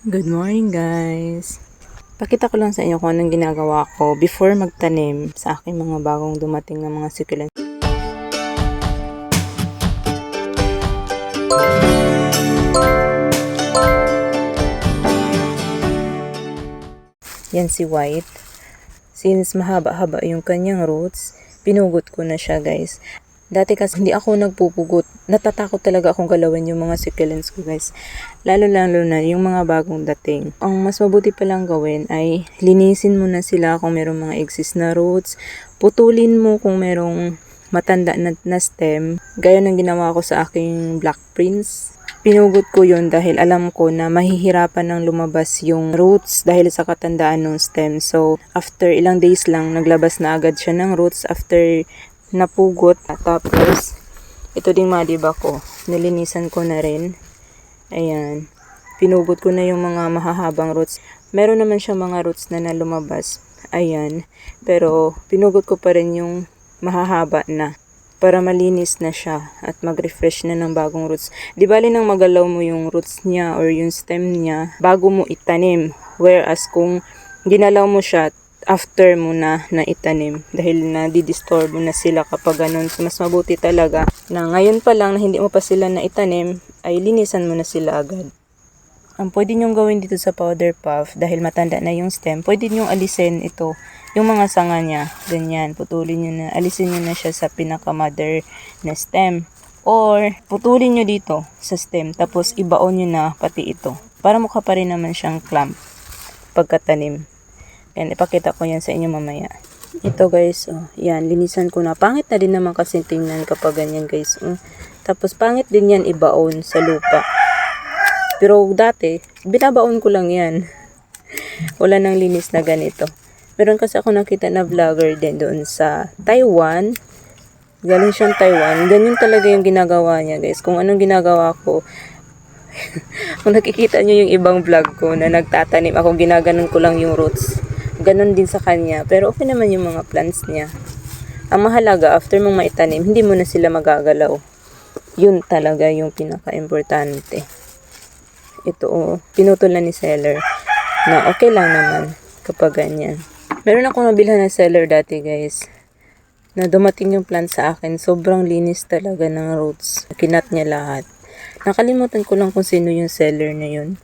Good morning guys! Pakita ko lang sa inyo kung anong ginagawa ko before magtanim sa aking mga bagong dumating na mga succulent. Yan si White. Since mahaba-haba yung kanyang roots, pinugot ko na siya guys. Dati kasi hindi ako nagpupugot. Natatakot talaga akong galawin yung mga succulents ko guys. Lalo na yung mga bagong dating. Ang mas mabuti palang gawin ay linisin mo na sila kung merong mga excess na roots. Putulin mo kung merong matanda na stem. Gaya ng ginawa ko sa aking Black Prince. Pinugot ko yun dahil alam ko na mahihirapan ng lumabas yung roots dahil sa katandaan ng stem. So, after ilang days lang, naglabas na agad siya ng roots after napugot. Tapos, ito ding madiba ko. Nilinisan ko na rin. Ayan. Pinugot ko na yung mga mahahabang roots. Meron naman siya mga roots na lumabas. Ayan. Pero, pinugot ko pa rin yung mahahaba na. Para malinis na siya at mag-refresh na ng bagong roots. Di bali nang magalaw mo yung roots niya or yung stem niya bago mo itanim. Whereas kung ginalaw mo siya after mo na itanim dahil na-disturb mo na sila kapag ganun. So, mas mabuti talaga na ngayon pa lang na hindi mo pa sila na itanim ay linisan mo na sila agad. Ang pwede nyong gawin dito sa powder puff dahil matanda na yung stem, pwede nyong alisin ito, yung mga sanga niya, ganyan, putulin nyo na, alisin nyo na siya sa pinaka-mother na stem. Or, putulin nyo dito sa stem, tapos ibaon nyo na pati ito. Para mukha pa rin naman siyang clamp pagkatanim. Yan, ipakita ko yan sa inyo mamaya. Ito guys, oh, yan, linisan ko na. Pangit na din naman kasi tingnan kapag ganyan guys. Tapos pangit din yan ibaon sa lupa. Pero dati, binabaon ko lang yan. Wala nang linis na ganito. Meron kasi ako nakita na vlogger din doon sa Taiwan. Galing siyang Taiwan. Ganyan talaga yung ginagawa niya guys. Kung anong ginagawa ko, kung nakikita nyo yung ibang vlog ko na nagtatanim ako, ginaganon ko lang yung roots. Ganon din sa kanya. Pero okay naman yung mga plants niya. Ang mahalaga, after mong maitanim, hindi mo na sila magagalaw. Yun talaga yung pinaka-importante. Ito, pinutol na ni seller. Na okay lang naman kapag ganyan. Meron ako nabilhan na seller dati guys. Na dumating yung plant sa akin. Sobrang linis talaga ng roots. Kinat niya lahat. Nakalimutan ko lang kung sino yung seller na yun.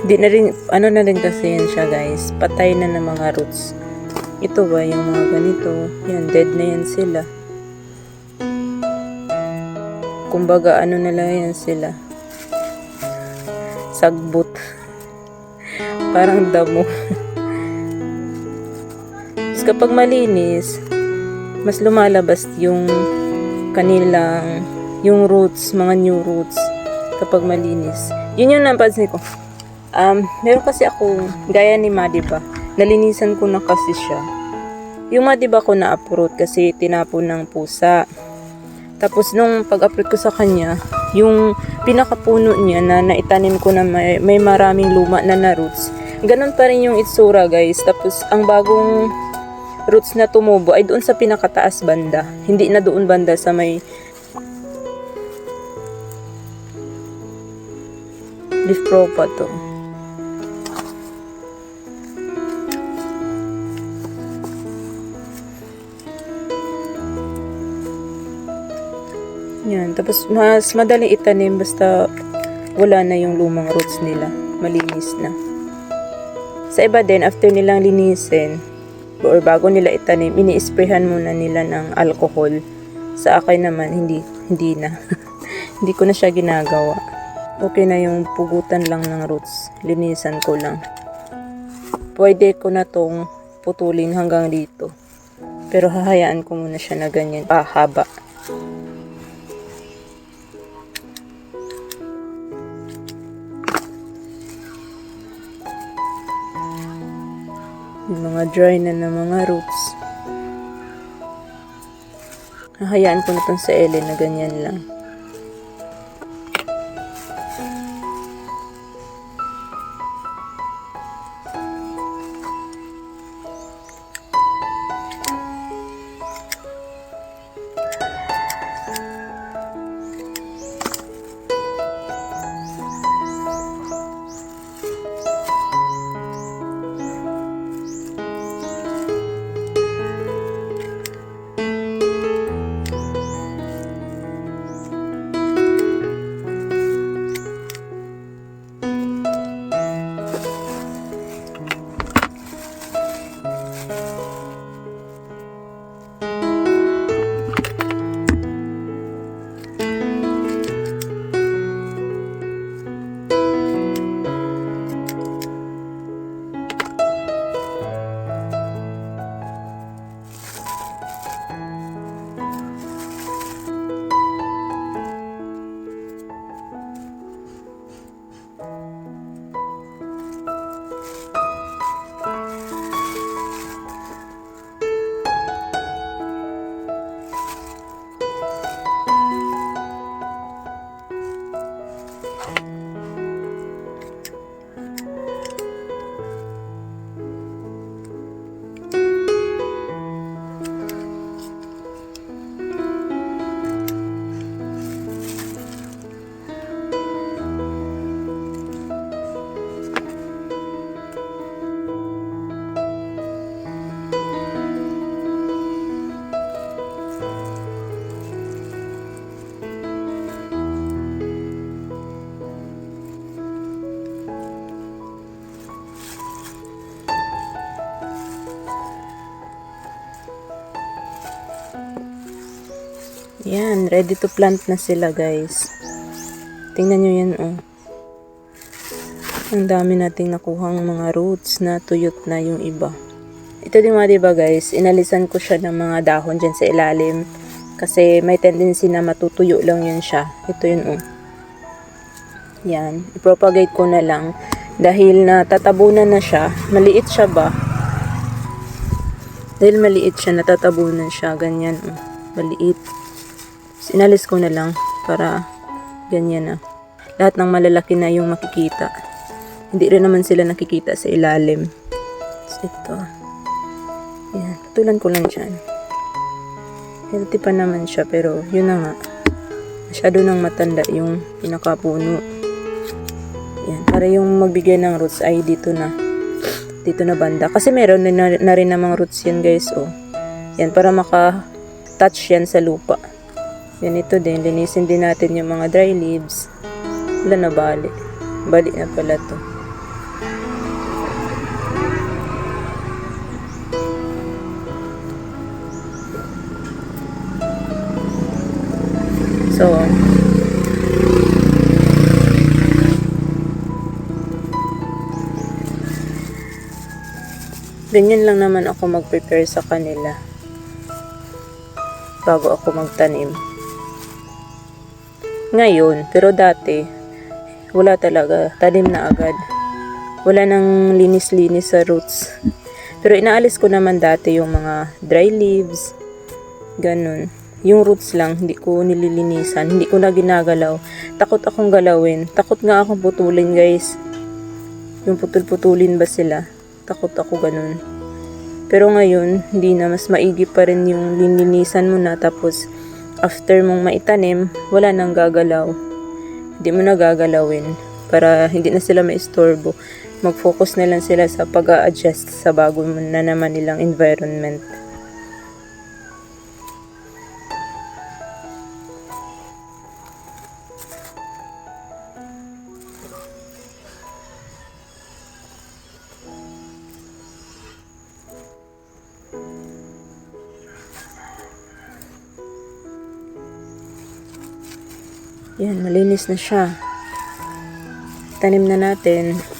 Di na rin, ano na rin kasi yan siya guys. Patay na ng mga roots. Ito ba yung mga ganito? Yan, dead na yan sila. Kumbaga, ano na lang yan sila. Sagbot. Parang damo. Tapos kapag malinis, mas lumalabas yung kanilang, yung roots, mga new roots. Kapag malinis. Yun yung napansin ko. Meron kasi akong, gaya ni Madiba, nalinisan ko na kasi siya. Yung Madiba ko na-uproot kasi tinapon ng pusa. Tapos nung pag-uproot ko sa kanya, yung pinakapuno niya na naitanim ko na may maraming luma na roots. Ganon pa rin yung itsura guys. Tapos ang bagong roots na tumubo ay doon sa pinakataas banda. Hindi na doon banda sa may leaf propa to. Yan. Tapos, mas madali itanim basta wala na yung lumang roots nila. Malinis na. Sa iba din, after nilang linisin, or bago nila itanim, ini-sprayhan muna nila ng alcohol. Sa akin naman, hindi na. Hindi ko na siya ginagawa. Okay na yung pugutan lang ng roots. Linisan ko lang. Pwede ko na tong puputulin hanggang dito. Pero hahayaan ko muna siya na ganyan, haba. Yung mga dry na mga roots. Hahayaan ko na itong sa Ellen na ganyan lang. Yan, ready to plant na sila guys. Tingnan nyo yan oh. Ang dami nating nakuhang mga roots na tuyot na yung iba. Ito din mga diba guys, inalisan ko siya ng mga dahon dyan sa ilalim. Kasi may tendency na matutuyo lang yun siya. Ito yun oh. Yan, i-propagate ko na lang. Dahil natatabunan na siya, maliit siya ba? Dahil maliit siya, natatabunan siya, ganyan oh. Maliit. Inalis ko na lang para ganyan na. Lahat ng malalaki na yung makikita. Hindi rin naman sila nakikita sa ilalim. So, ito. Yan. Patulan ko lang dyan. Healthy pa naman siya pero yun na nga. Masyado nang matanda yung pinakapuno. Yan. Para yung magbigay ng roots ay dito na. Dito na banda. Kasi meron na rin namang roots yan guys. Oh. Yan. Para maka-touch yan sa lupa. Ganito din, linisin din natin yung mga dry leaves. Wala na bali. Bali na pala to. So, ganyan lang naman ako mag-prepare sa kanila bago ako magtanim. Ngayon, pero dati, wala talaga. Tanim na agad. Wala nang linis-linis sa roots. Pero inaalis ko naman dati yung mga dry leaves. Ganun. Yung roots lang, hindi ko nililinisan. Hindi ko na ginagalaw. Takot akong galawin. Takot nga akong putulin, guys. Yung putul-putulin ba sila? Takot ako ganun. Pero ngayon, hindi na. Mas maigi pa rin yung linisan mo na. Tapos, after mong maitanim, wala nang gagalaw. Hindi mo na gagalawin para hindi na sila maistorbo. Mag-focus na lang sila sa pag-a-adjust sa bago na naman nilang environment. Yan, malinis na siya. Tanim na natin.